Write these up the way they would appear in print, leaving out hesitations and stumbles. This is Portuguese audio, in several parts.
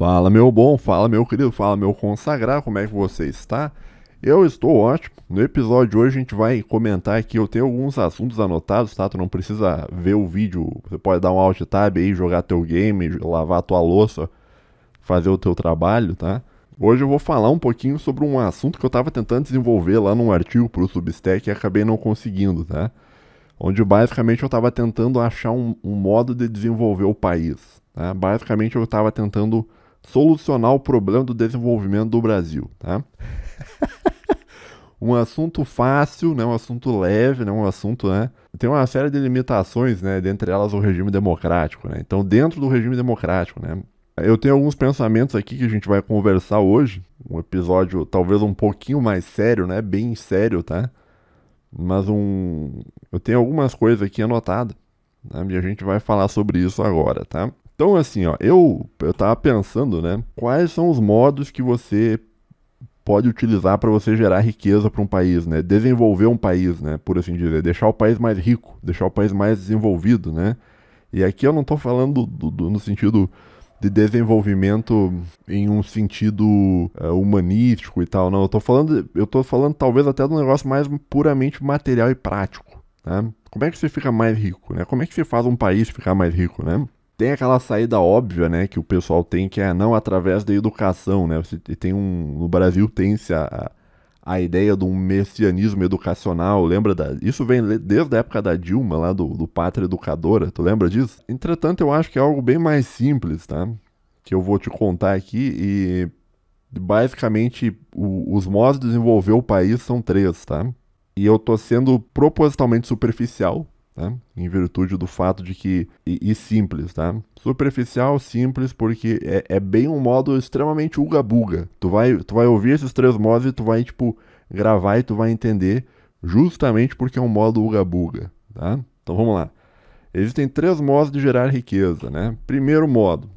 Fala, meu bom, fala, meu querido, fala, meu consagrado, como é que você está? Eu estou ótimo. No episódio de hoje a gente vai comentar aqui, eu tenho alguns assuntos anotados, tá? Tu não precisa ver o vídeo, você pode dar um alt tab aí, jogar teu game, lavar tua louça, fazer o teu trabalho, tá? Hoje eu vou falar um pouquinho sobre um assunto que eu tava tentando desenvolver lá num artigo pro Substack e acabei não conseguindo, tá? Onde basicamente eu tava tentando achar um modo de desenvolver o país, tá? Basicamente eu tava tentando solucionar o problema do desenvolvimento do Brasil, tá? Um assunto fácil, né? Um assunto leve, né? Um assunto, né? Tem uma série de limitações, né? Dentre elas o regime democrático, né? Então, dentro do regime democrático, né? Eu tenho alguns pensamentos aqui que a gente vai conversar hoje. Um episódio talvez um pouquinho mais sério, né? Bem sério, tá? Mas eu tenho algumas coisas aqui anotadas, né? E a gente vai falar sobre isso agora, tá? Então, assim, ó, eu tava pensando, né? Quais são os modos que você pode utilizar para você gerar riqueza para um país, né? Desenvolver um país, né? Por assim dizer, deixar o país mais rico, deixar o país mais desenvolvido, né? E aqui eu não estou falando no sentido de desenvolvimento em um sentido humanístico e tal, não. Eu tô falando talvez até de um negócio mais puramente material e prático, né? Como é que você fica mais rico, né? Como é que você faz um país ficar mais rico, né? Tem aquela saída óbvia, né, que o pessoal tem, que é não através da educação, né? No Brasil tem-se a ideia de um messianismo educacional, isso vem desde a época da Dilma, lá do Pátria Educadora, tu lembra disso? Entretanto, eu acho que é algo bem mais simples, tá? Que eu vou te contar aqui e basicamente os modos de desenvolver o país são três, tá? E eu tô sendo propositalmente superficial, tá? Em virtude do fato de que... E simples, tá? Superficial, simples, porque é bem um modo extremamente uga-buga. Tu vai ouvir esses três modos e tu vai, tipo, gravar e tu vai entender justamente porque é um modo uga-buga, tá? Então vamos lá. Existem três modos de gerar riqueza, né? Primeiro modo,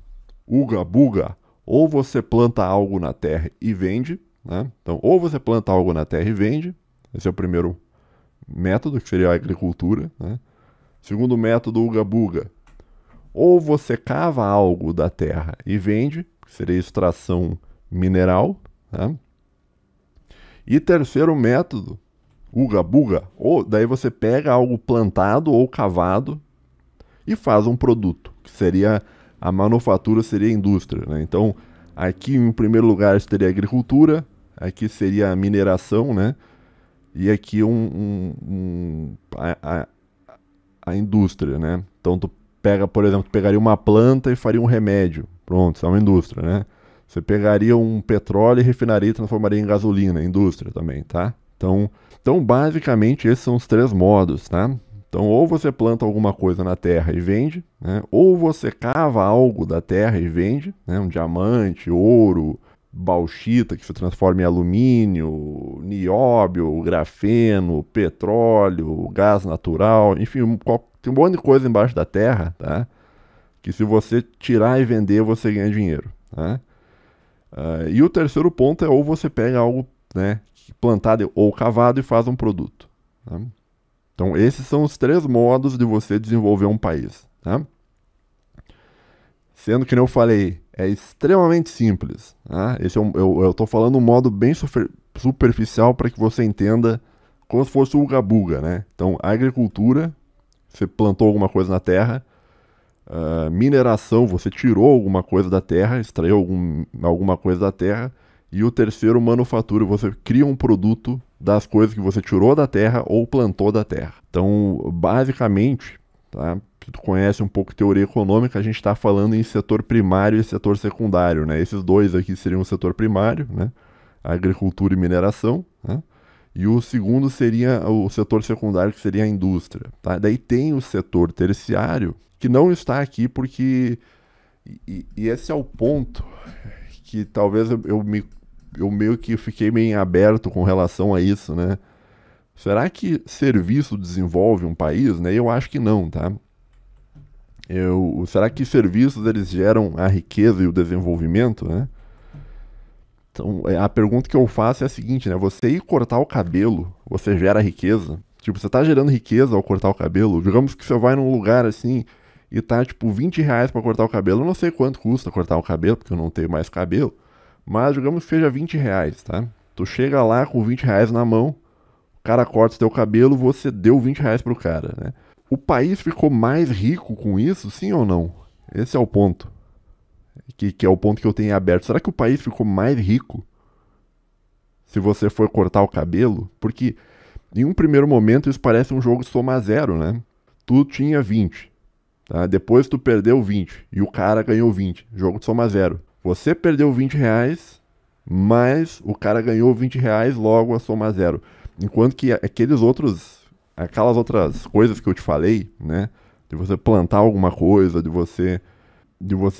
uga-buga. Ou você planta algo na terra e vende, né? Então, ou você planta algo na terra e vende. Esse é o primeiro método, que seria a agricultura, né? Segundo método, uga-buga. Ou você cava algo da terra e vende, que seria extração mineral, né? E terceiro método, uga-buga, ou daí você pega algo plantado ou cavado e faz um produto, que seria a manufatura, seria a indústria, né? Então, aqui em primeiro lugar seria a agricultura, aqui seria a mineração, né? E aqui a indústria, né? Então tu pega, por exemplo, tu pegaria uma planta e faria um remédio. Pronto, isso é uma indústria, né? Você pegaria um petróleo e refinaria e transformaria em gasolina, indústria também, tá? Então basicamente esses são os três modos, tá? Então ou você planta alguma coisa na terra e vende, né? Ou você cava algo da terra e vende, né? Um diamante, ouro, bauxita que se transforma em alumínio, nióbio, grafeno, petróleo, gás natural, enfim, tem um monte de coisa embaixo da terra, tá? Que se você tirar e vender, você ganha dinheiro, tá? E o terceiro ponto é ou você pega algo, né, plantado ou cavado e faz um produto, tá? Então esses são os três modos de você desenvolver um país, tá? Sendo que, como eu falei, é extremamente simples, tá? Eu tô falando um modo bem superficial para que você entenda como se fosse o uga-buga, né? Então, a agricultura, você plantou alguma coisa na terra. Mineração, você tirou alguma coisa da terra, extraiu alguma coisa da terra. E o terceiro, manufatura, você cria um produto das coisas que você tirou da terra ou plantou da terra. Então, basicamente, tá? Se tu conhece um pouco de teoria econômica, a gente está falando em setor primário e setor secundário, né? Esses dois aqui seriam o setor primário, né? A agricultura e mineração, né? E o segundo seria o setor secundário, que seria a indústria, tá? Daí tem o setor terciário, que não está aqui porque... E esse é o ponto que talvez eu meio que fiquei meio aberto com relação a isso, né? Será que serviço desenvolve um país, né? Eu acho que não, tá? Será que serviços eles geram a riqueza e o desenvolvimento, né? Então, a pergunta que eu faço é a seguinte, né? Você ir cortar o cabelo, você gera riqueza? Tipo, você tá gerando riqueza ao cortar o cabelo? Digamos que você vai num lugar assim e tá tipo R$ 20 pra cortar o cabelo. Eu não sei quanto custa cortar o cabelo, porque eu não tenho mais cabelo, mas digamos que seja R$ 20, tá? Tu chega lá com R$ 20 na mão, o cara corta o teu cabelo, você deu R$ 20 pro cara, né? O país ficou mais rico com isso, sim ou não? Esse é o ponto. Que é o ponto que eu tenho aberto. Será que o país ficou mais rico se você for cortar o cabelo? Porque em um primeiro momento isso parece um jogo de soma zero, né? Tu tinha 20, tá? Depois tu perdeu 20 e o cara ganhou 20. Jogo de soma zero. Você perdeu R$ 20, mas o cara ganhou R$ 20, logo a soma zero. Enquanto que aquelas outras coisas que eu te falei, né? De você plantar alguma coisa, de você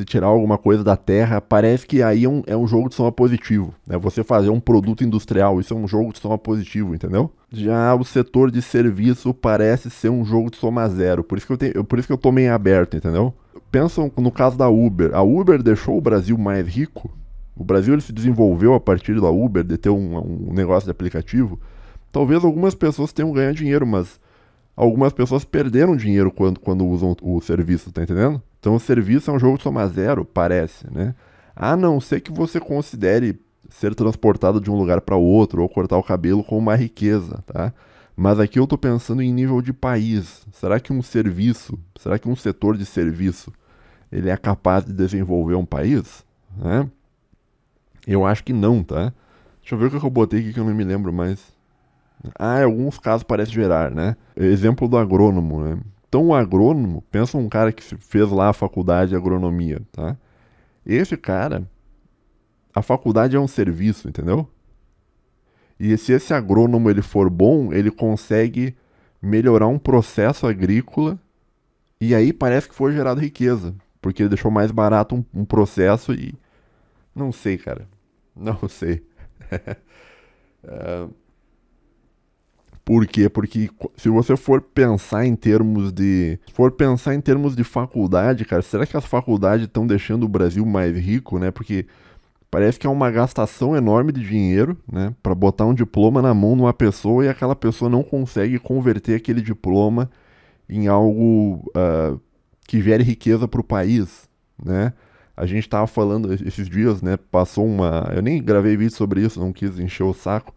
tirar alguma coisa da terra, parece que aí é um jogo de soma positivo, né? Você fazer um produto industrial, isso é um jogo de soma positivo, entendeu? Já o setor de serviço parece ser um jogo de soma zero, por isso que eu tô meio aberto, entendeu? Pensam no caso da Uber. A Uber deixou o Brasil mais rico? O Brasil ele se desenvolveu a partir da Uber, de ter um negócio de aplicativo. Talvez algumas pessoas tenham ganhado dinheiro, mas algumas pessoas perderam dinheiro quando usam o serviço, tá entendendo? Então o serviço é um jogo de soma zero, parece, né? A não ser que você considere ser transportado de um lugar para outro ou cortar o cabelo como uma riqueza, tá? Mas aqui eu tô pensando em nível de país. Será que um setor de serviço, ele é capaz de desenvolver um país? Né? Eu acho que não, tá? Deixa eu ver o que eu botei aqui que eu não me lembro mais. Em alguns casos parece gerar, né? Exemplo do agrônomo, né? Então o agrônomo, pensa um cara que fez lá a faculdade de agronomia, tá? Esse cara, a faculdade é um serviço, entendeu? E se esse agrônomo ele for bom, ele consegue melhorar um processo agrícola e aí parece que foi gerado riqueza, porque ele deixou mais barato um processo e... Não sei, cara. Não sei. Por quê? Porque se você for pensar em termos de faculdade, cara, será que as faculdades estão deixando o Brasil mais rico, né? Porque parece que é uma gastação enorme de dinheiro, né, para botar um diploma na mão de uma pessoa e aquela pessoa não consegue converter aquele diploma em algo que gere riqueza para o país, né? A gente estava falando esses dias, né? Eu nem gravei vídeo sobre isso, não quis encher o saco.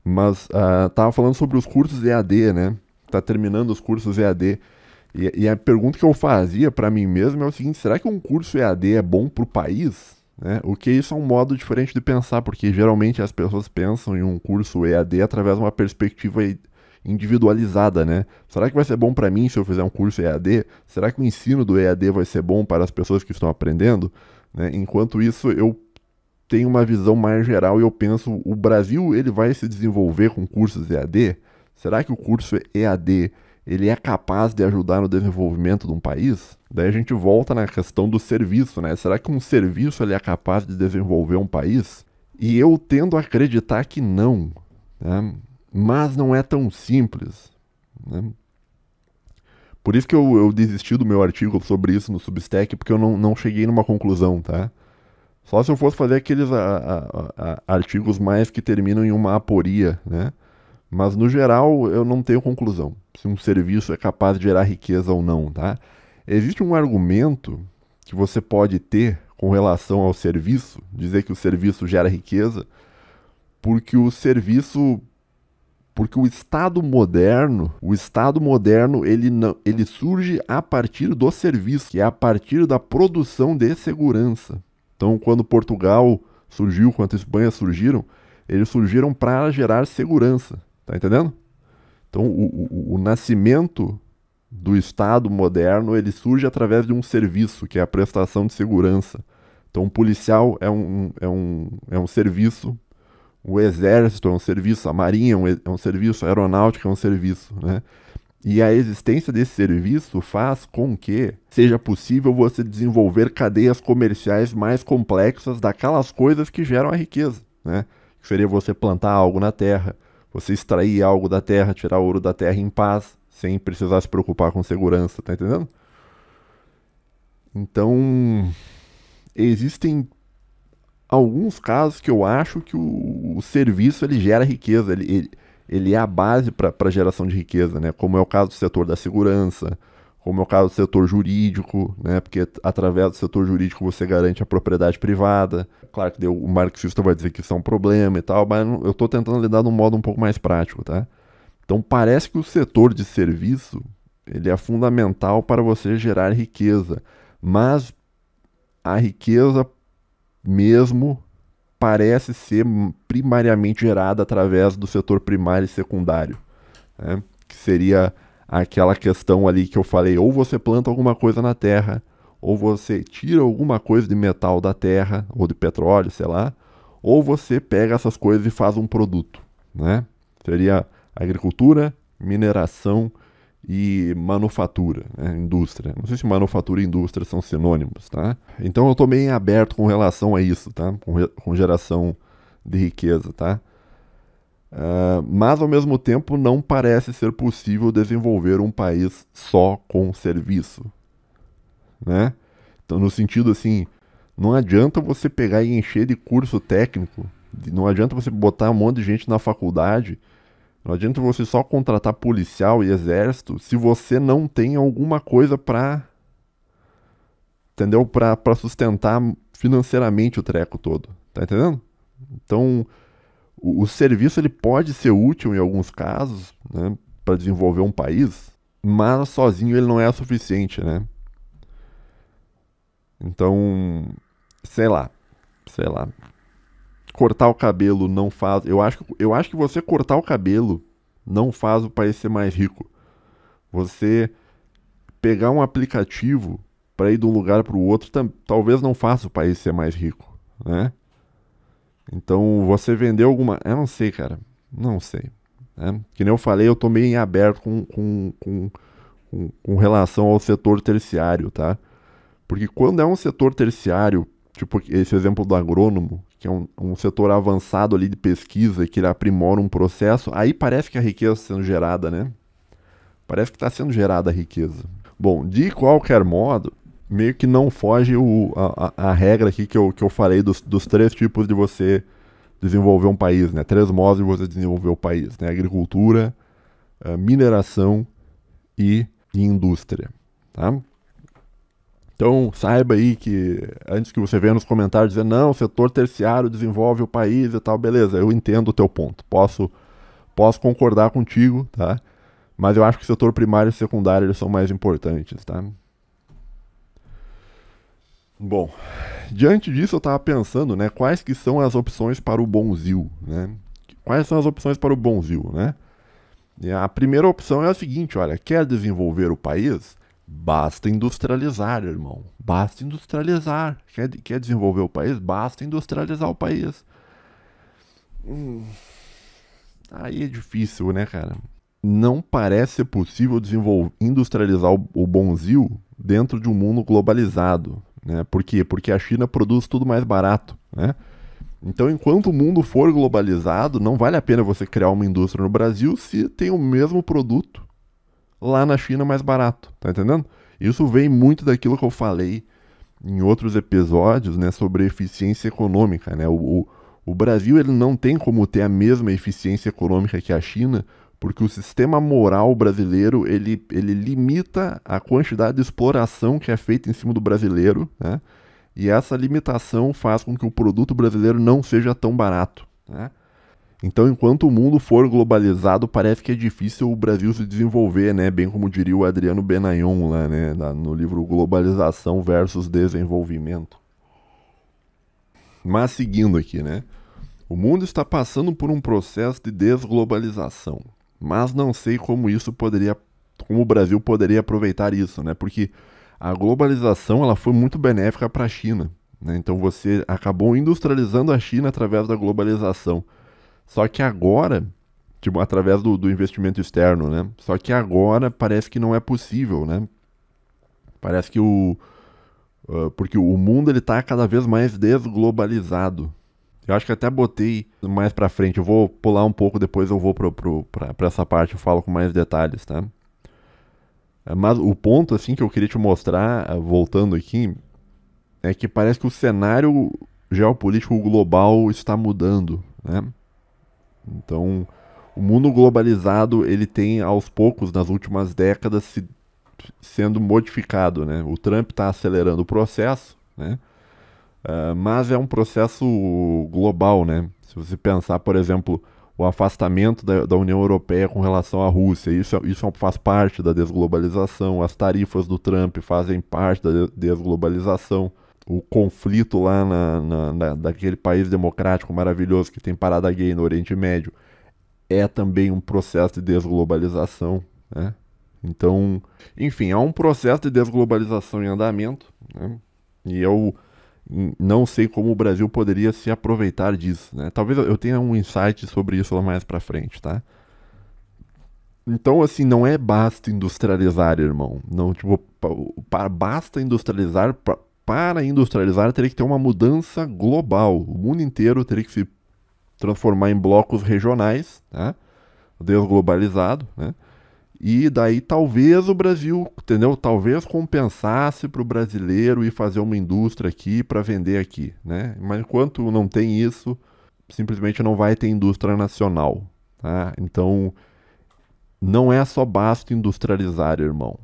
Mas tava falando sobre os cursos EAD, né? Tá terminando os cursos EAD. E a pergunta que eu fazia para mim mesmo é o seguinte: será que um curso EAD é bom pro país? Né? O que isso é um modo diferente de pensar, porque geralmente as pessoas pensam em um curso EAD através de uma perspectiva individualizada, né? Será que vai ser bom para mim se eu fizer um curso EAD? Será que o ensino do EAD vai ser bom para as pessoas que estão aprendendo? Né? Enquanto isso, eu tenho uma visão mais geral e eu penso, o Brasil ele vai se desenvolver com cursos EAD? Será que o curso EAD ele é capaz de ajudar no desenvolvimento de um país? Daí a gente volta na questão do serviço, né? Será que um serviço ele é capaz de desenvolver um país? E eu tendo a acreditar que não, né? Mas não é tão simples, né? Por isso que eu desisti do meu artigo sobre isso no Substack, porque eu não cheguei numa conclusão, tá? Só se eu fosse fazer aqueles artigos mais que terminam em uma aporia, né? Mas no geral eu não tenho conclusão se um serviço é capaz de gerar riqueza ou não, tá? Existe um argumento que você pode ter com relação ao serviço, dizer que o serviço gera riqueza, porque o Estado moderno, ele surge a partir do serviço, que é a partir da produção de segurança. Então, quando Portugal surgiu, quando a Espanha surgiram, eles surgiram para gerar segurança, tá entendendo? Então, o nascimento do Estado moderno, ele surge através de um serviço, que é a prestação de segurança. Então, o policial é um serviço, o exército é um serviço, a marinha é um serviço, a aeronáutica é um serviço, né? E a existência desse serviço faz com que seja possível você desenvolver cadeias comerciais mais complexas daquelas coisas que geram a riqueza, né? Que seria você plantar algo na terra, você extrair algo da terra, tirar ouro da terra em paz, sem precisar se preocupar com segurança, tá entendendo? Então, existem alguns casos que eu acho que o serviço ele gera riqueza, ele é a base para a geração de riqueza, né? Como é o caso do setor da segurança, como é o caso do setor jurídico, né? Porque através do setor jurídico você garante a propriedade privada. Claro que o marxista vai dizer que isso é um problema e tal, mas eu estou tentando lidar de um modo um pouco mais prático, tá? Então parece que o setor de serviço ele é fundamental para você gerar riqueza, mas a riqueza mesmo parece ser primariamente gerada através do setor primário e secundário, né? Que seria aquela questão ali que eu falei, ou você planta alguma coisa na terra, ou você tira alguma coisa de metal da terra, ou de petróleo, sei lá, ou você pega essas coisas e faz um produto, né? Seria agricultura, mineração e manufatura, né? Indústria. Não sei se manufatura e indústria são sinônimos, tá? Então eu tô bem aberto com relação a isso, tá? Com geração de riqueza, tá? Mas ao mesmo tempo não parece ser possível desenvolver um país só com serviço, né? Então no sentido assim, não adianta você pegar e encher de curso técnico, não adianta você botar um monte de gente na faculdade, não adianta você só contratar policial e exército se você não tem alguma coisa para, entendeu? Para sustentar financeiramente o treco todo, tá entendendo? Então o serviço ele pode ser útil em alguns casos, né, para desenvolver um país, mas sozinho ele não é suficiente, né? Então, sei lá, cortar o cabelo não faz. Eu acho que você cortar o cabelo não faz o país ser mais rico. Você pegar um aplicativo para ir de um lugar para o outro talvez não faça o país ser mais rico, né? Então, você vender alguma... Eu não sei, cara. Não sei. Né? Que nem eu falei, eu tô meio em aberto com relação ao setor terciário, tá? Porque quando é um setor terciário, tipo esse exemplo do agrônomo, que é um setor avançado ali de pesquisa, que ele aprimora um processo, aí parece que a riqueza está sendo gerada, né? Parece que está sendo gerada a riqueza. Bom, de qualquer modo, meio que não foge a regra aqui que eu falei dos 3 tipos de você desenvolver um país, né? 3 modos de você desenvolver o país, né? Agricultura, mineração e indústria, tá? Então, saiba aí que, antes que você venha nos comentários dizer, não, o setor terciário desenvolve o país e tal, beleza, eu entendo o teu ponto, posso concordar contigo, tá? Mas eu acho que o setor primário e secundário eles são mais importantes, tá? Bom, diante disso eu tava pensando, né, quais que são as opções para o bonzil, né? Quais são as opções para o bonzil, né? E a primeira opção é a seguinte, olha, quer desenvolver o país? Basta industrializar, irmão. Basta industrializar. Quer desenvolver o país? Basta industrializar o país. Aí é difícil, né, cara? Não parece ser possível industrializar o bonzil dentro de um mundo globalizado, né? Por quê? Porque a China produz tudo mais barato, né? Então, enquanto o mundo for globalizado, não vale a pena você criar uma indústria no Brasil se tem o mesmo produto lá na China mais barato, tá entendendo? Isso vem muito daquilo que eu falei em outros episódios, né, sobre eficiência econômica, né? O Brasil ele não tem como ter a mesma eficiência econômica que a China, porque o sistema moral brasileiro ele limita a quantidade de exploração que é feita em cima do brasileiro, né? E essa limitação faz com que o produto brasileiro não seja tão barato, né? Então, enquanto o mundo for globalizado, parece que é difícil o Brasil se desenvolver, né? Bem como diria o Adriano Benayon lá, né? No livro Globalização versus Desenvolvimento. Mas seguindo aqui, né? O mundo está passando por um processo de desglobalização, mas não sei como o Brasil poderia aproveitar isso, né? Porque a globalização ela foi muito benéfica para a China, né? Então você acabou industrializando a China através da globalização. Só que agora, tipo, através do investimento externo, né? Só que agora parece que não é possível, né? Parece que porque o mundo ele tá cada vez mais desglobalizado. Eu acho que até botei mais pra frente. Eu vou pular um pouco, depois eu vou pra essa parte, eu falo com mais detalhes, tá? Mas o ponto, assim, que eu queria te mostrar, voltando aqui, é que parece que o cenário geopolítico global está mudando, né? Então, o mundo globalizado, ele tem aos poucos, nas últimas décadas, se sendo modificado, né? O Trump está acelerando o processo, né? Mas é um processo global, né? Se você pensar, por exemplo, o afastamento da União Europeia com relação à Rússia, isso faz parte da desglobalização, as tarifas do Trump fazem parte da desglobalização, o conflito lá daquele país democrático maravilhoso que tem parada gay no Oriente Médio é também um processo de desglobalização, né? Então, enfim, há um processo de desglobalização em andamento, né? E eu não sei como o Brasil poderia se aproveitar disso, né? Talvez eu tenha um insight sobre isso lá mais pra frente, tá? Então, assim, não é basta industrializar, irmão. Não, tipo, basta industrializar, para industrializar teria que ter uma mudança global. O mundo inteiro teria que se transformar em blocos regionais, tá? Desglobalizado, né? E daí talvez o Brasil, entendeu? Talvez compensasse para o brasileiro ir fazer uma indústria aqui para vender aqui, né? Mas enquanto não tem isso, simplesmente não vai ter indústria nacional, tá? Então, não é só basta industrializar, irmão.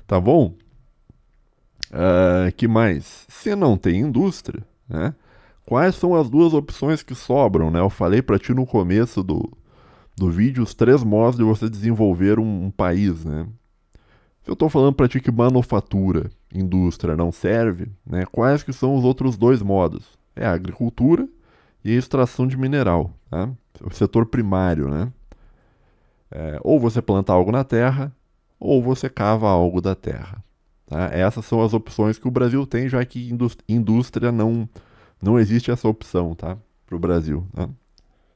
Tá bom? Que mais? Se não tem indústria, né? Quais são as duas opções que sobram, né? Eu falei para ti no começo do vídeo os 3 modos de você desenvolver um país, né? Se eu estou falando para ti que manufatura, indústria não serve, né? Quais que são os outros 2 modos? É a agricultura e a extração de mineral, tá? O setor primário, né? Ou você planta algo na terra, ou você cava algo da terra, tá? Essas são as opções que o Brasil tem, já que indústria não existe essa opção, tá? Para o Brasil, tá?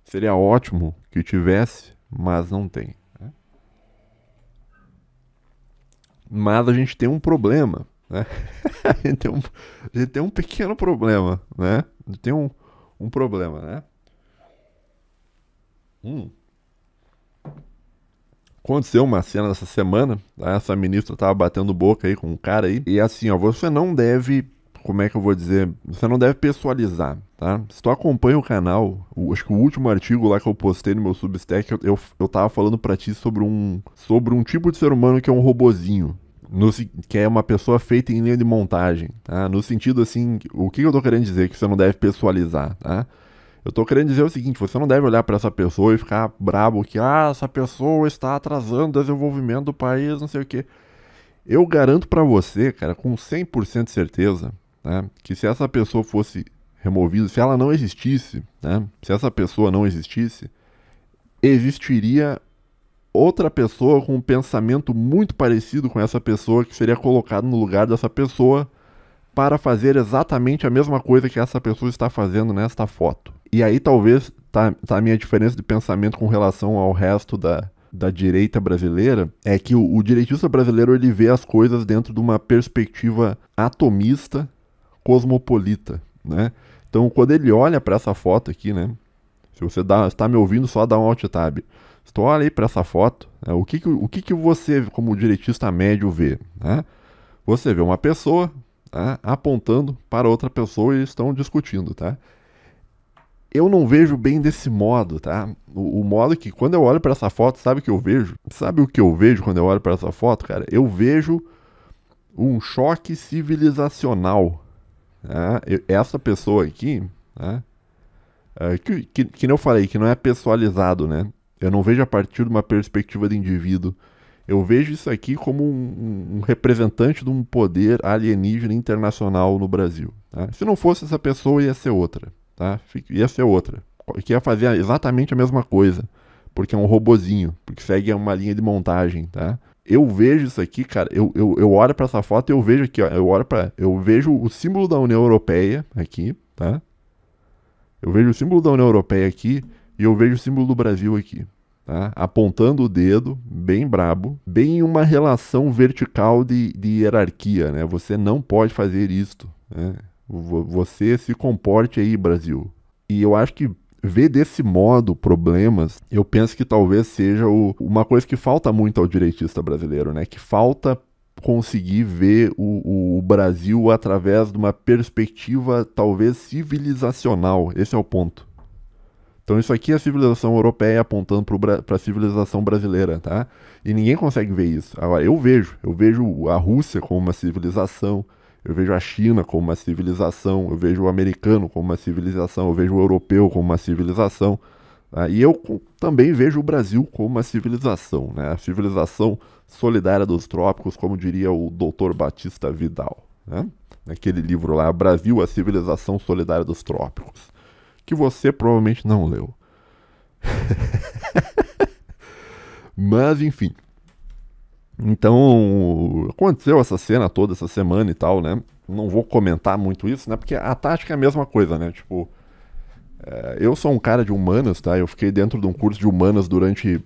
Seria ótimo que tivesse, mas não tem, né? Mas a gente tem um problema, né? A gente tem um pequeno problema, né? A gente tem um problema, né? Aconteceu uma cena essa semana, tá? Essa ministra tava batendo boca aí com um cara aí. E assim, ó, você não deve, como é que eu vou dizer? Você não deve pessoalizar, tá? Se tu acompanha o canal, acho que o último artigo lá que eu postei no meu Substack, eu tava falando pra ti sobre um tipo de ser humano que é um robozinho. Que é uma pessoa feita em linha de montagem, tá? No sentido assim, o que eu tô querendo dizer que você não deve pessoalizar, tá? Eu tô querendo dizer o seguinte, você não deve olhar pra essa pessoa e ficar brabo que, essa pessoa está atrasando o desenvolvimento do país, não sei o quê. Eu garanto pra você, cara, com 100% de certeza, né, que se essa pessoa fosse removida, se ela não existisse, né, se essa pessoa não existisse, existiria outra pessoa com um pensamento muito parecido com essa pessoa que seria colocado no lugar dessa pessoa para fazer exatamente a mesma coisa que essa pessoa está fazendo nesta foto. E aí talvez tá a minha diferença de pensamento com relação ao resto da direita brasileira, é que o direitista brasileiro ele vê as coisas dentro de uma perspectiva atomista, cosmopolita, né? Então quando ele olha para essa foto aqui, né? Se você está me ouvindo, só dá um alt tab. Se tu olha aí para essa foto, né, o que você, como direitista médio, vê, né? Você vê uma pessoa, tá, apontando para outra pessoa e estão discutindo, tá? Eu não vejo bem desse modo, tá? O modo que, quando eu olho para essa foto, sabe o que eu vejo? Sabe o que eu vejo quando eu olho para essa foto, cara? Eu vejo um choque civilizacional, tá? Essa pessoa aqui, tá? Que nem eu falei, que não é pessoalizado, né? Eu não vejo a partir de uma perspectiva de indivíduo. Eu vejo isso aqui como um representante de um poder alienígena internacional no Brasil, tá? Se não fosse essa pessoa, ia ser outra, tá? Ia ser outra, que ia fazer exatamente a mesma coisa, porque é um robozinho, porque segue uma linha de montagem, tá? Eu vejo isso aqui, cara, eu olho pra essa foto e eu vejo aqui, ó, eu vejo o símbolo da União Europeia aqui, tá? Eu vejo o símbolo da União Europeia aqui e eu vejo o símbolo do Brasil aqui, tá? Apontando o dedo, bem brabo, bem em uma relação vertical de hierarquia, né? Você não pode fazer isto, né? Você se comporte aí, Brasil. E eu acho que ver desse modo problemas, eu penso que talvez seja uma coisa que falta muito ao direitista brasileiro, né? Que falta conseguir ver o Brasil através de uma perspectiva talvez civilizacional. Esse é o ponto. Então isso aqui é a civilização europeia apontando para a civilização brasileira, tá? E ninguém consegue ver isso. Agora, eu vejo a Rússia como uma civilização, eu vejo a China como uma civilização, eu vejo o americano como uma civilização, eu vejo o europeu como uma civilização, tá? E eu também vejo o Brasil como uma civilização, né? A civilização solidária dos trópicos, como diria o Dr. Batista Vidal, né? Naquele livro lá, Brasil, a civilização solidária dos trópicos, que você provavelmente não leu. Mas, enfim. Então, aconteceu essa cena toda essa semana e tal, né? Não vou comentar muito isso, né? Porque a tática é a mesma coisa, né? Tipo, eu sou um cara de humanas, tá? Eu fiquei dentro de um curso de humanas durante,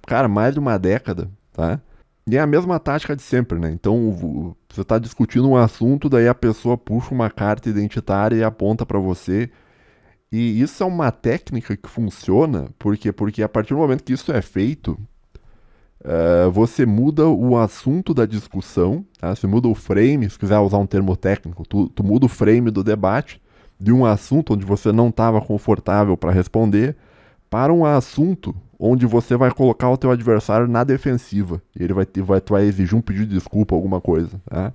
cara, mais de uma década, tá? E é a mesma tática de sempre, né? Então, você tá discutindo um assunto, daí a pessoa puxa uma carta identitária e aponta pra você. E isso é uma técnica que funciona, por quê? Porque a partir do momento que isso é feito, você muda o assunto da discussão, tá? Você muda o frame, se quiser usar um termo técnico, tu muda o frame do debate de um assunto onde você não estava confortável para responder para um assunto onde você vai colocar o teu adversário na defensiva. E ele tu vai exigir um pedido de desculpa, alguma coisa, tá?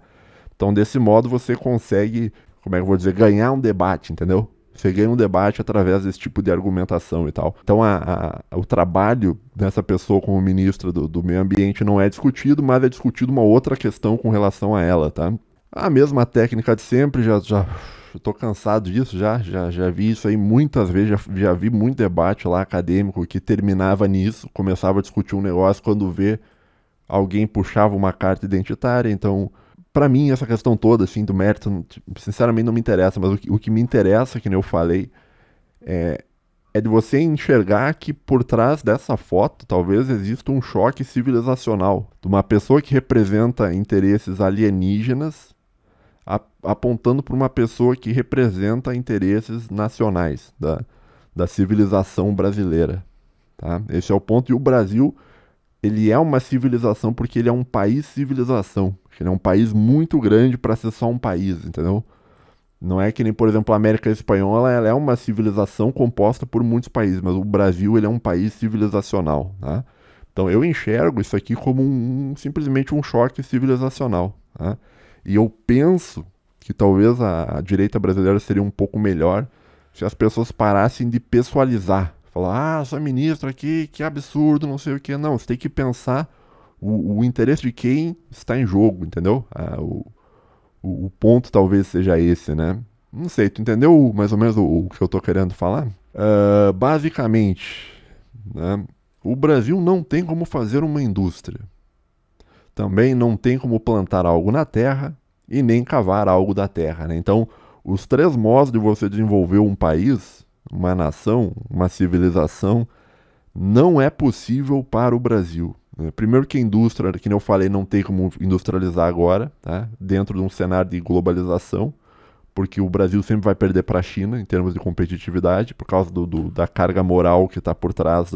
Então, desse modo, você consegue, como é que eu vou dizer, ganhar um debate, entendeu? Você ganha um debate através desse tipo de argumentação e tal. Então, o trabalho dessa pessoa como ministra do meio ambiente não é discutido, mas é discutido uma outra questão com relação a ela, tá? A mesma técnica de sempre, já tô cansado disso, já vi isso aí muitas vezes, já vi muito debate lá acadêmico que terminava nisso, começava a discutir um negócio quando vê alguém puxava uma carta identitária, então... Pra mim, essa questão toda, assim, do mérito, sinceramente não me interessa, mas o que me interessa, que nem eu falei, é de você enxergar que por trás dessa foto talvez exista um choque civilizacional de uma pessoa que representa interesses alienígenas apontando para uma pessoa que representa interesses nacionais da civilização brasileira, tá? Esse é o ponto, e o Brasil... Ele é uma civilização porque ele é um país civilização. Ele é um país muito grande para ser só um país, entendeu? Não é que nem, por exemplo, a América Espanhola, ela é uma civilização composta por muitos países, mas o Brasil, ele é um país civilizacional, tá? Então eu enxergo isso aqui como simplesmente um choque civilizacional, tá? E eu penso que talvez a direita brasileira seria um pouco melhor se as pessoas parassem de pessoalizar. Falar, essa ministra aqui, que absurdo, não sei o que. Não, você tem que pensar o interesse de quem está em jogo, entendeu? O ponto talvez seja esse, né? Não sei, tu entendeu mais ou menos o que eu tô querendo falar? Basicamente, né, o Brasil não tem como fazer uma indústria. Também não tem como plantar algo na terra e nem cavar algo da terra, né? Então, os três modos de você desenvolver um país... Uma nação, uma civilização, não é possível para o Brasil. Primeiro que a indústria, que eu falei, não tem como industrializar agora, tá? Dentro de um cenário de globalização, porque o Brasil sempre vai perder para a China em termos de competitividade, por causa da carga moral que está por trás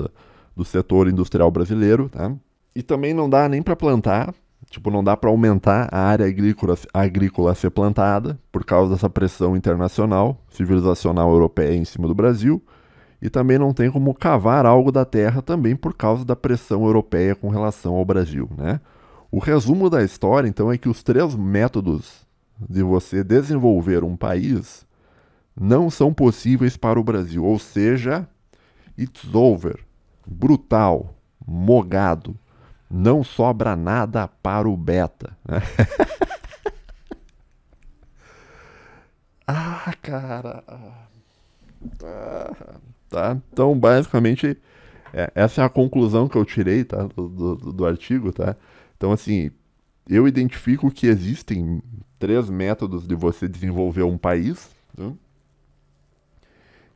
do setor industrial brasileiro, tá? E também não dá nem para plantar, tipo, não dá para aumentar a área agrícola a ser plantada por causa dessa pressão internacional, civilizacional europeia em cima do Brasil. E também não tem como cavar algo da terra também por causa da pressão europeia com relação ao Brasil, né? O resumo da história, então, é que os três métodos de você desenvolver um país não são possíveis para o Brasil. Ou seja, it's over. Brutal. Mogado. Não sobra nada para o beta. Cara. Tá. Então, basicamente, essa é a conclusão que eu tirei, tá, do artigo, tá? Então, assim, eu identifico que existem três métodos de você desenvolver um país, né?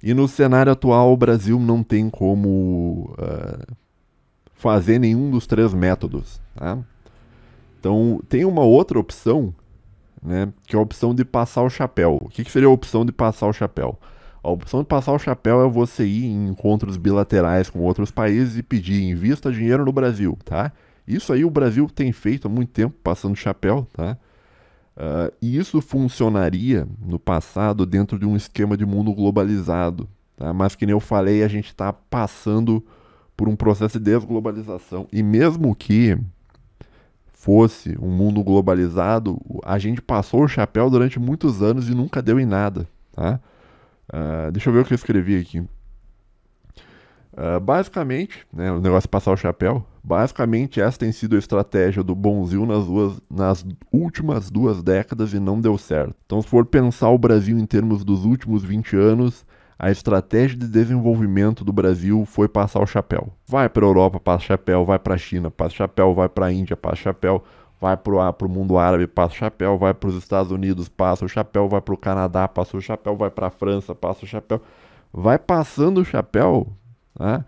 E no cenário atual, o Brasil não tem como fazer nenhum dos três métodos, tá? Então, tem uma outra opção, né, que é a opção de passar o chapéu. O que seria a opção de passar o chapéu? A opção de passar o chapéu é você ir em encontros bilaterais com outros países e pedir invista dinheiro no Brasil, tá? Isso aí o Brasil tem feito há muito tempo, passando chapéu, tá? E isso funcionaria no passado dentro de um esquema de mundo globalizado, tá? Mas que nem eu falei, a gente está passando por um processo de desglobalização. E mesmo que fosse um mundo globalizado, a gente passou o chapéu durante muitos anos e nunca deu em nada, tá? Deixa eu ver o que eu escrevi aqui. Basicamente, né, o negócio de passar o chapéu, basicamente essa tem sido a estratégia do bonzinho nas últimas 2 décadas e não deu certo. Então, se for pensar o Brasil em termos dos últimos 20 anos, a estratégia de desenvolvimento do Brasil foi passar o chapéu. Vai para a Europa, passa o chapéu, vai para a China, passa o chapéu, vai para a Índia, passa o chapéu, vai para o mundo árabe, passa o chapéu, vai para os Estados Unidos, passa o chapéu, vai para o Canadá, passa o chapéu, vai para a França, passa o chapéu. Vai passando o chapéu, né?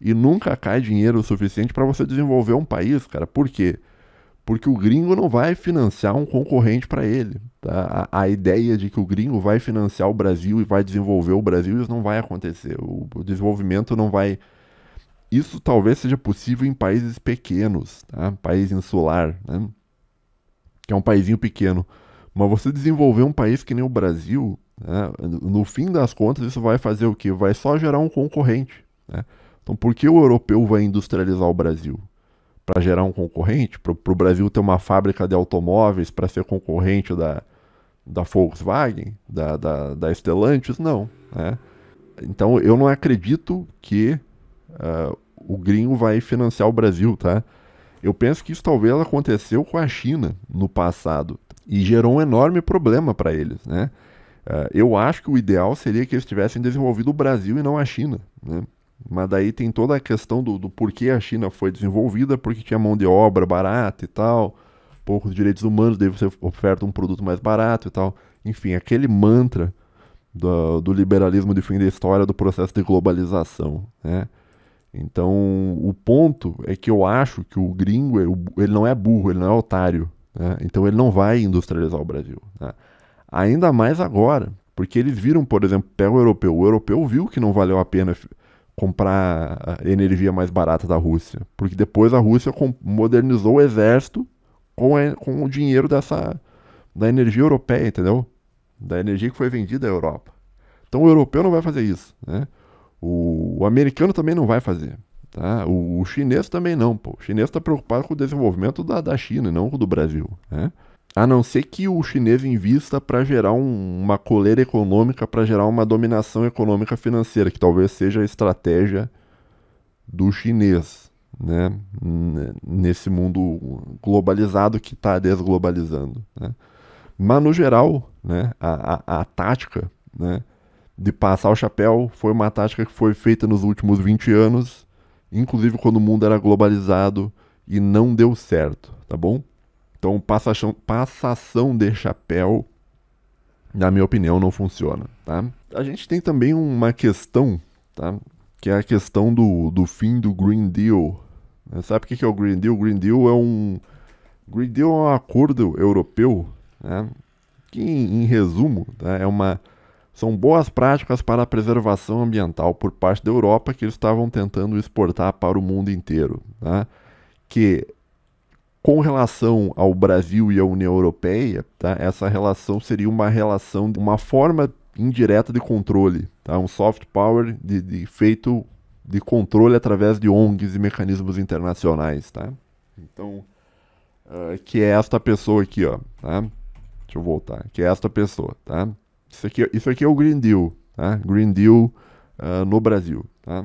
E nunca cai dinheiro o suficiente para você desenvolver um país, cara. Por quê? Porque o gringo não vai financiar um concorrente para ele. Tá? A ideia de que o gringo vai financiar o Brasil e vai desenvolver o Brasil, isso não vai acontecer. O desenvolvimento não vai. Isso talvez seja possível em países pequenos, tá? País insular, né? Que é um paísinho pequeno. Mas você desenvolver um país que nem o Brasil, né? No fim das contas, isso vai fazer o quê? Vai só gerar um concorrente, né? Então, por que o europeu vai industrializar o Brasil? Para gerar um concorrente? Para o Brasil ter uma fábrica de automóveis para ser concorrente da Volkswagen, da Stellantis? Não, né? Então, eu não acredito que o gringo vai financiar o Brasil, tá? Eu penso que isso talvez aconteceu com a China no passado e gerou um enorme problema para eles, né? Eu acho que o ideal seria que eles tivessem desenvolvido o Brasil e não a China, né? Mas daí tem toda a questão do porquê a China foi desenvolvida, porque tinha mão de obra barata e tal, poucos direitos humanos, daí você oferta um produto mais barato e tal. Enfim, aquele mantra do liberalismo de fim da história do processo de globalização, né? Então, o ponto é que eu acho que o gringo, ele não é burro, ele não é otário, né? Então ele não vai industrializar o Brasil, né? Ainda mais agora, porque eles viram, por exemplo, pega o europeu viu que não valeu a pena comprar a energia mais barata da Rússia, porque depois a Rússia modernizou o exército com o dinheiro da energia europeia, entendeu? Da energia que foi vendida à Europa. Então o europeu não vai fazer isso, né? O americano também não vai fazer, tá? O chinês também não, pô. O chinês está preocupado com o desenvolvimento da China, não com o do Brasil, né? A não ser que o chinês invista para gerar uma coleira econômica, para gerar uma dominação econômica financeira, que talvez seja a estratégia do chinês, né? Nesse mundo globalizado que está desglobalizando, né? Mas no geral, né, a tática, né, de passar o chapéu foi uma tática que foi feita nos últimos 20 anos, inclusive quando o mundo era globalizado, e não deu certo, tá bom? Então, passação de chapéu, na minha opinião, não funciona, tá? A gente tem também uma questão, tá? Que é a questão do fim do Green Deal. Sabe o que é o Green Deal? O Green Deal é um acordo europeu, né? Que, em resumo, tá? São boas práticas para a preservação ambiental por parte da Europa que eles estavam tentando exportar para o mundo inteiro, tá? Que com relação ao Brasil e à União Europeia, tá? Essa relação seria uma forma indireta de controle, tá? Um soft power feito de controle através de ONGs e mecanismos internacionais, tá? Então, que é esta pessoa aqui, ó, tá? Deixa eu voltar. Que é esta pessoa, tá? Isso aqui é o Green Deal, tá? Green Deal no Brasil, tá?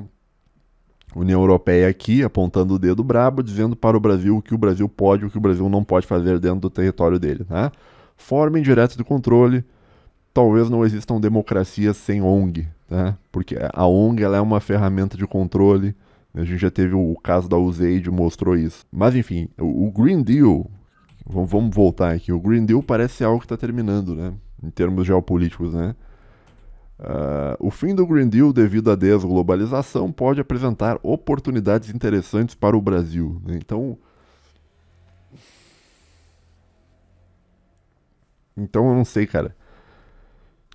União Europeia aqui, apontando o dedo brabo, dizendo para o Brasil o que o Brasil pode e o que o Brasil não pode fazer dentro do território dele, tá? Forma indireta de controle, talvez não existam democracias sem ONG, tá? Porque a ONG ela é uma ferramenta de controle, a gente já teve o caso da USAID, mostrou isso. Mas enfim, o Green Deal, vamos voltar aqui, o Green Deal parece algo que está terminando, né? Em termos geopolíticos, né? O fim do Green Deal devido à desglobalização pode apresentar oportunidades interessantes para o Brasil, né? Então eu não sei, cara.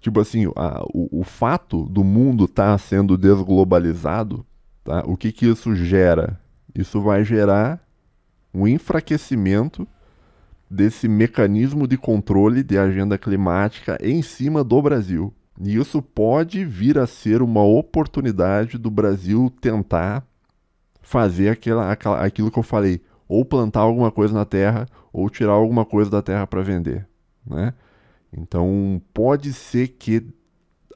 Tipo assim, o fato do mundo estar sendo desglobalizado, tá? O que isso gera? Isso vai gerar um enfraquecimento desse mecanismo de controle de agenda climática em cima do Brasil. E isso pode vir a ser uma oportunidade do Brasil tentar fazer aquilo que eu falei, ou plantar alguma coisa na terra, ou tirar alguma coisa da terra para vender, né? Então, pode ser que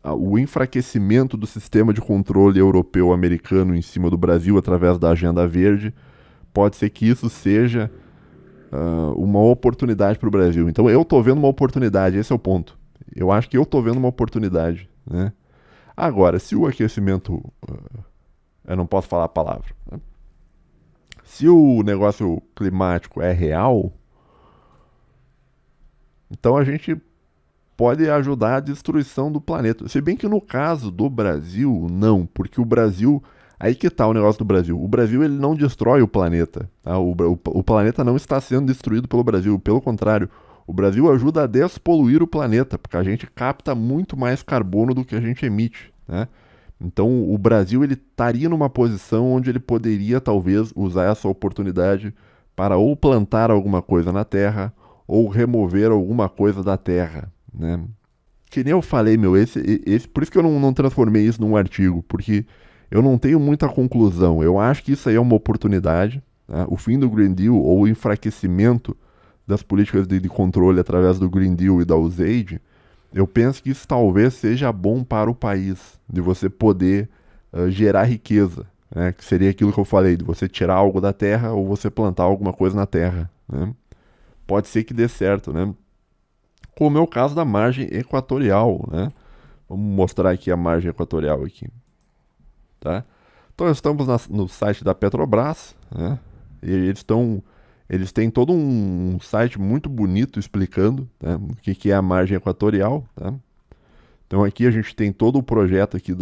o enfraquecimento do sistema de controle europeu-americano em cima do Brasil através da Agenda Verde, pode ser que isso seja uma oportunidade para o Brasil. Então, eu estou vendo uma oportunidade, esse é o ponto. Eu acho que eu estou vendo uma oportunidade, né? Agora, se o aquecimento... eu não posso falar a palavra, né? Se o negócio climático é real, então a gente pode ajudar a destruição do planeta. Se bem que no caso do Brasil, não, porque o Brasil... Aí que tá o negócio do Brasil. O Brasil, ele não destrói o planeta. Tá? O planeta não está sendo destruído pelo Brasil. Pelo contrário, o Brasil ajuda a despoluir o planeta, porque a gente capta muito mais carbono do que a gente emite, né? Então, o Brasil, ele estaria numa posição onde ele poderia, talvez, usar essa oportunidade para ou plantar alguma coisa na terra, ou remover alguma coisa da terra, né? Que nem eu falei, meu, por isso que eu não transformei isso num artigo, porque eu não tenho muita conclusão. Eu acho que isso aí é uma oportunidade, né? O fim do Green Deal, ou o enfraquecimento das políticas de controle através do Green Deal e da USAID, eu penso que isso talvez seja bom para o país, de você poder gerar riqueza, né? Que seria aquilo que eu falei, de você tirar algo da terra ou você plantar alguma coisa na terra, né? Pode ser que dê certo, né? Como é o caso da margem equatorial, né? Vamos mostrar aqui a margem equatorial aqui, tá? Então estamos no site da Petrobras, né? E eles têm todo um site muito bonito explicando, né, o que é a margem equatorial, tá? Então aqui a gente tem todo o projeto aqui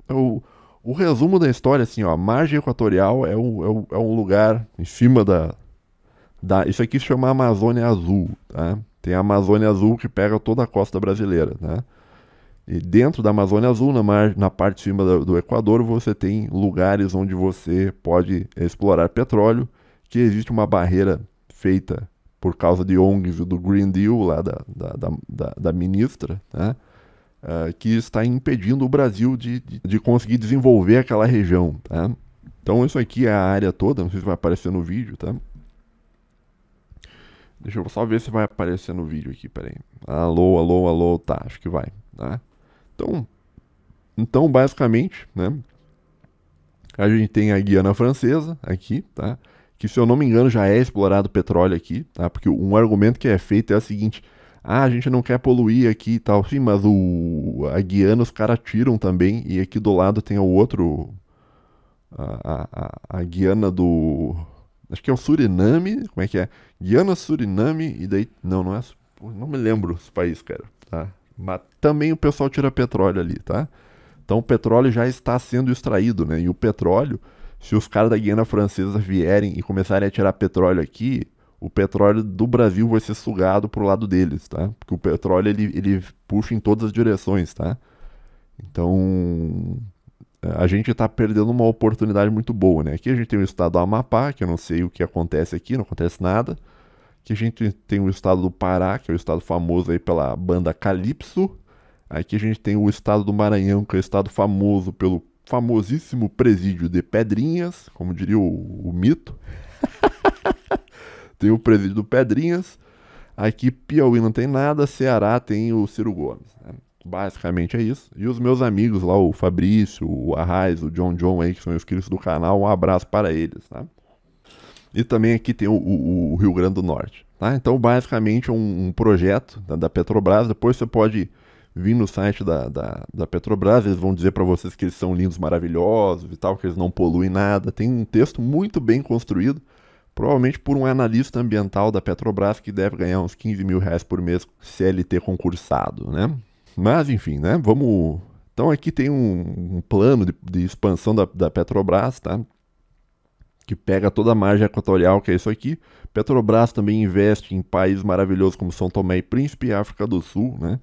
o resumo da história, assim, ó, a margem equatorial é um lugar em cima isso aqui se chama Amazônia Azul, tá? Tem a Amazônia Azul que pega toda a costa brasileira, né? E dentro da Amazônia Azul, na parte de cima do Equador, você tem lugares onde você pode explorar petróleo, que existe uma barreira feita por causa de ONGs e do Green Deal lá da ministra, né? Que está impedindo o Brasil de conseguir desenvolver aquela região, tá? Então isso aqui é a área toda, não sei se vai aparecer no vídeo, tá? Deixa eu só ver se vai aparecer no vídeo aqui, peraí. Alô, alô, alô, tá, acho que vai, tá? Então basicamente, né, a gente tem a Guiana Francesa aqui, tá? Que, se eu não me engano, já é explorado petróleo aqui, tá? Porque um argumento que é feito é o seguinte: a gente não quer poluir aqui e tal. Sim, mas a Guiana os caras tiram também, e aqui do lado tem o outro, a Guiana do... Acho que é o Suriname, como é que é? Guiana, Suriname, e daí... Não é... Não me lembro os países, cara, tá? Mas também o pessoal tira petróleo ali, tá? Então o petróleo já está sendo extraído, né? E o petróleo, se os caras da Guiana Francesa vierem e começarem a tirar petróleo aqui, o petróleo do Brasil vai ser sugado pro lado deles, tá? Porque o petróleo, ele puxa em todas as direções, tá? Então, a gente está perdendo uma oportunidade muito boa, né? Aqui a gente tem o estado do Amapá, que eu não sei o que acontece aqui, não acontece nada. Aqui a gente tem o estado do Pará, que é o estado famoso aí pela banda Calypso. Aqui a gente tem o estado do Maranhão, que é o estado famoso pelo famosíssimo presídio de Pedrinhas, como diria o mito. Tem o presídio do Pedrinhas. Aqui Piauí não tem nada, Ceará tem o Ciro Gomes, né? Basicamente é isso. E os meus amigos lá, o Fabrício, o Arraiz, o John aí, que são inscritos do canal, um abraço para eles, tá? E também aqui tem o Rio Grande do Norte, tá? Então basicamente é um projeto da Petrobras. Depois você pode vir no site da Petrobras, eles vão dizer para vocês que eles são lindos, maravilhosos e tal, que eles não poluem nada. Tem um texto muito bem construído, provavelmente por um analista ambiental da Petrobras, que deve ganhar uns 15 mil reais por mês, CLT concursado, né? Mas enfim, né? Vamos... Então aqui tem um plano de expansão da Petrobras, tá? Que pega toda a margem equatorial, que é isso aqui. Petrobras também investe em países maravilhosos como São Tomé e Príncipe e África do Sul, né?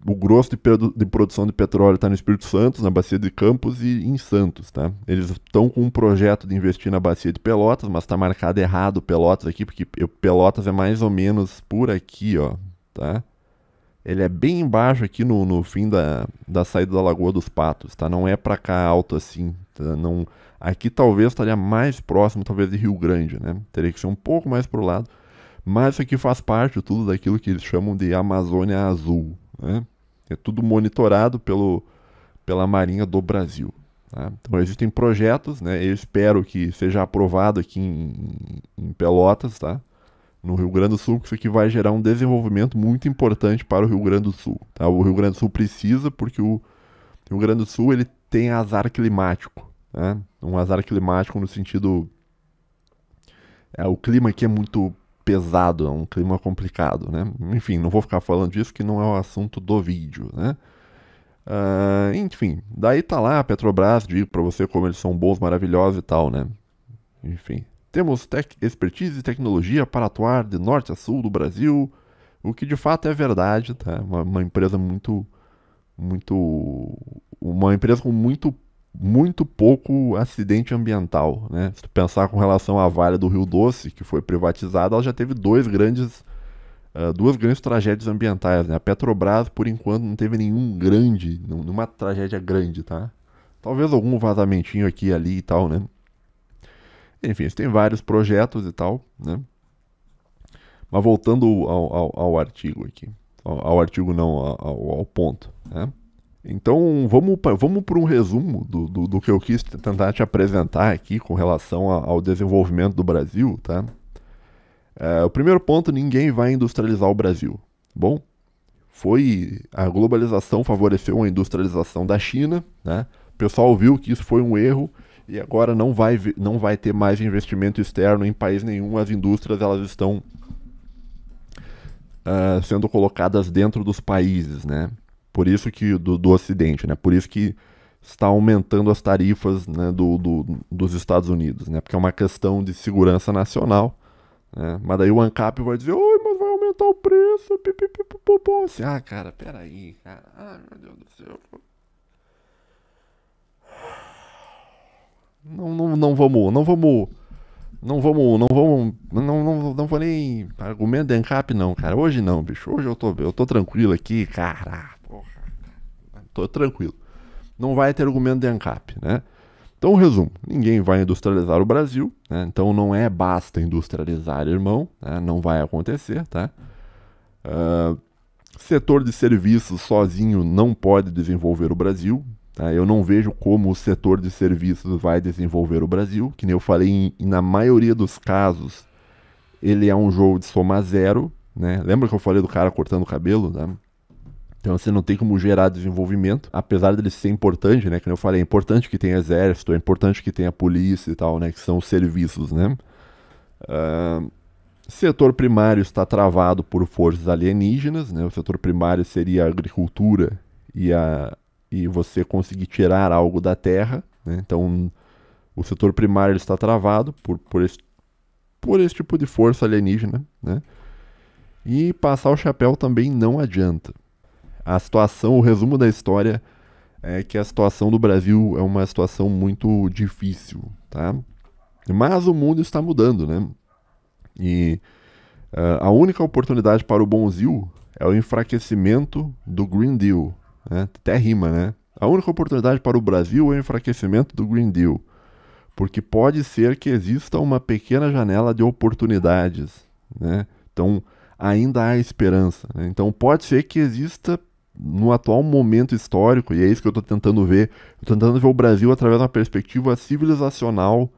o grosso de produção de petróleo está no Espírito Santo, na Bacia de Campos e em Santos, tá? Eles estão com um projeto de investir na Bacia de Pelotas, mas está marcado errado Pelotas aqui, porque Pelotas é mais ou menos por aqui, ó, tá? Ele é bem embaixo aqui no fim da saída da Lagoa dos Patos, tá? Não é pra cá alto assim, tá? Não, aqui talvez estaria mais próximo, talvez, de Rio Grande, né? Teria que ser um pouco mais pro lado. Mas isso aqui faz parte tudo daquilo que eles chamam de Amazônia Azul, né? É tudo monitorado pela Marinha do Brasil, tá? Então existem projetos, né? Eu espero que seja aprovado aqui em Pelotas, tá? No Rio Grande do Sul, que isso aqui vai gerar um desenvolvimento muito importante para o Rio Grande do Sul, tá? O Rio Grande do Sul precisa, porque o Rio Grande do Sul ele tem azar climático, né? Um azar climático no sentido... o clima aqui é muito pesado, é um clima complicado, né? Enfim, não vou ficar falando disso, que não é o assunto do vídeo, né? Enfim, daí tá lá a Petrobras, digo pra você como eles são bons, maravilhosos e tal, né? Enfim, temos expertise e tecnologia para atuar de norte a sul do Brasil, o que de fato é verdade, tá? Uma empresa uma empresa com muito pouco acidente ambiental, né? Se tu pensar com relação à Vale do Rio Doce, que foi privatizada, ela já teve duas grandes tragédias ambientais, né? A Petrobras, por enquanto, não teve nenhuma tragédia grande, tá? Talvez algum vazamentinho aqui e ali e tal, né? Enfim, tem vários projetos e tal, né? Mas voltando ao artigo aqui, ao artigo não, ao ponto, né? Então, vamos para um resumo do que eu quis tentar te apresentar aqui com relação ao desenvolvimento do Brasil, tá? O primeiro ponto, ninguém vai industrializar o Brasil. Bom, a globalização favoreceu a industrialização da China, né? O pessoal viu que isso foi um erro e agora não vai ter mais investimento externo em país nenhum. As indústrias elas estão sendo colocadas dentro dos países, né? Por isso que do Ocidente, né? Por isso que está aumentando as tarifas, né, dos Estados Unidos, né? Porque é uma questão de segurança nacional, né? Mas daí o ANCAP vai dizer, oi, mas vai aumentar o preço, pipipipopopó. Assim, cara, peraí, cara. Ai, meu Deus do céu. Não vou nem argumento de ANCAP não, cara. Hoje não, bicho. Hoje eu tô tranquilo aqui, cara. Porra. Tô tranquilo. Não vai ter argumento de ANCAP, né? Então, resumo. Ninguém vai industrializar o Brasil, né? Então não basta industrializar, irmão, né? Não vai acontecer, tá? Setor de serviços sozinho não pode desenvolver o Brasil. Tá? Eu não vejo como o setor de serviços vai desenvolver o Brasil. Que nem eu falei, na maioria dos casos, ele é um jogo de soma zero. Né? Lembra que eu falei do cara cortando o cabelo? Né? Então você não tem como gerar desenvolvimento, apesar dele ser importante, né? Que nem eu falei, é importante que tenha exército, é importante que tenha polícia e tal, né? Que são os serviços, né? Setor primário está travado por forças alienígenas, né? O setor primário seria a agricultura e você conseguir tirar algo da terra, né? Então, o setor primário está travado por esse tipo de força alienígena, né? E passar o chapéu também não adianta. O resumo da história é que a situação do Brasil é uma situação muito difícil, tá? Mas o mundo está mudando, né? E a única oportunidade para o Bonzil é o enfraquecimento do Green Deal, né? Até rima, né? A única oportunidade para o Brasil é o enfraquecimento do Green Deal, porque pode ser que exista uma pequena janela de oportunidades, né? Então, ainda há esperança, né? Então, pode ser que exista no atual momento histórico, e é isso que eu estou tentando ver. Estou tentando ver o Brasil através de uma perspectiva civilizacional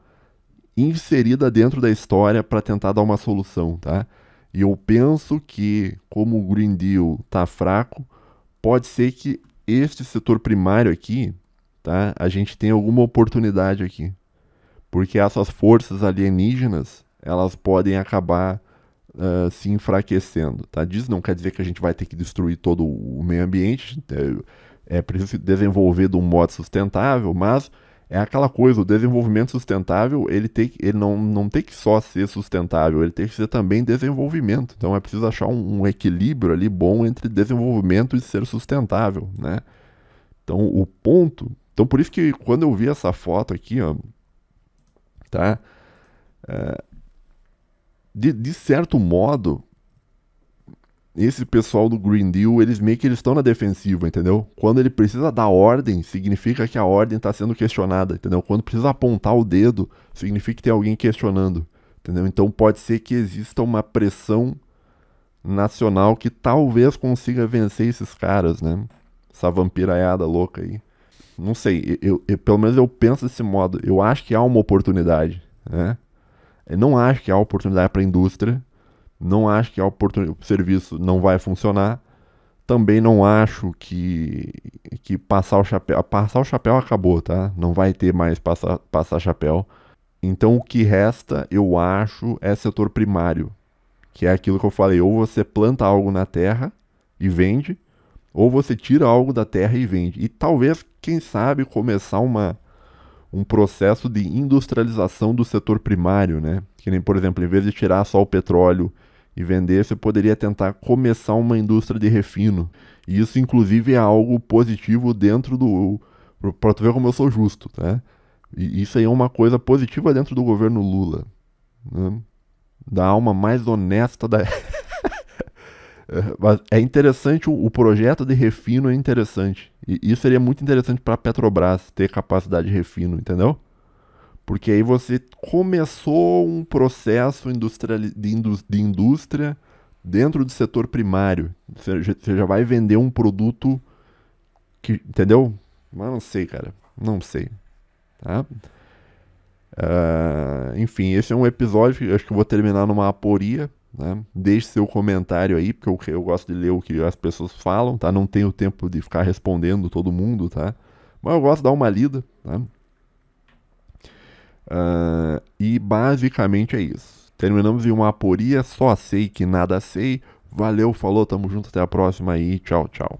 inserida dentro da história para tentar dar uma solução, tá? E eu penso que, como o Green Deal está fraco, pode ser que este setor primário aqui, tá? A gente tenha alguma oportunidade aqui. Porque essas forças alienígenas, elas podem acabar se enfraquecendo, tá? Isso não quer dizer que a gente vai ter que destruir todo o meio ambiente, é preciso desenvolver de um modo sustentável, mas É aquela coisa, o desenvolvimento sustentável, ele não tem que só ser sustentável, ele tem que ser também desenvolvimento. Então é preciso achar um equilíbrio ali bom entre desenvolvimento e ser sustentável, né? Então o ponto... Então por isso que quando eu vi essa foto aqui, ó, tá? De certo modo, esse pessoal do Green Deal, eles meio que eles estão na defensiva, entendeu? Quando ele precisa dar ordem, significa que a ordem está sendo questionada, entendeu? Quando precisa apontar o dedo, significa que tem alguém questionando, entendeu? Então pode ser que exista uma pressão nacional que talvez consiga vencer esses caras, né? Essa vampiraiada louca aí. Não sei, pelo menos eu penso desse modo. Eu acho que há uma oportunidade, né? Eu não acho que há oportunidade para a indústria. Não acho que o serviço não vai funcionar. Também não acho que passar o chapéu. Passar o chapéu acabou, tá? Não vai ter mais passar chapéu. Então o que resta, eu acho, é setor primário. Que é aquilo que eu falei. Ou você planta algo na terra e vende, ou você tira algo da terra e vende. E talvez, quem sabe, começar um processo de industrialização do setor primário, né? Que nem, por exemplo, em vez de tirar só o petróleo e vender, você poderia tentar começar uma indústria de refino. E isso, inclusive, é algo positivo dentro do... Para tu ver como eu sou justo, tá? E isso aí é uma coisa positiva dentro do governo Lula, né? Da alma mais honesta da... Mas é interessante, o projeto de refino é interessante. E isso seria muito interessante para a Petrobras ter capacidade de refino, entendeu? Porque aí você começou um processo de indústria dentro do setor primário. Você já vai vender um produto que, entendeu? Mas não sei, cara. Não sei. Tá? Enfim, esse é um episódio que eu acho que eu vou terminar numa aporia. Né? Deixe seu comentário aí, porque eu gosto de ler o que as pessoas falam, tá? Não tenho tempo de ficar respondendo todo mundo, tá? Mas eu gosto de dar uma lida, tá? E basicamente é isso. Terminamos em uma aporia, só sei que nada sei. Valeu, falou, tamo junto, até a próxima aí, tchau, tchau.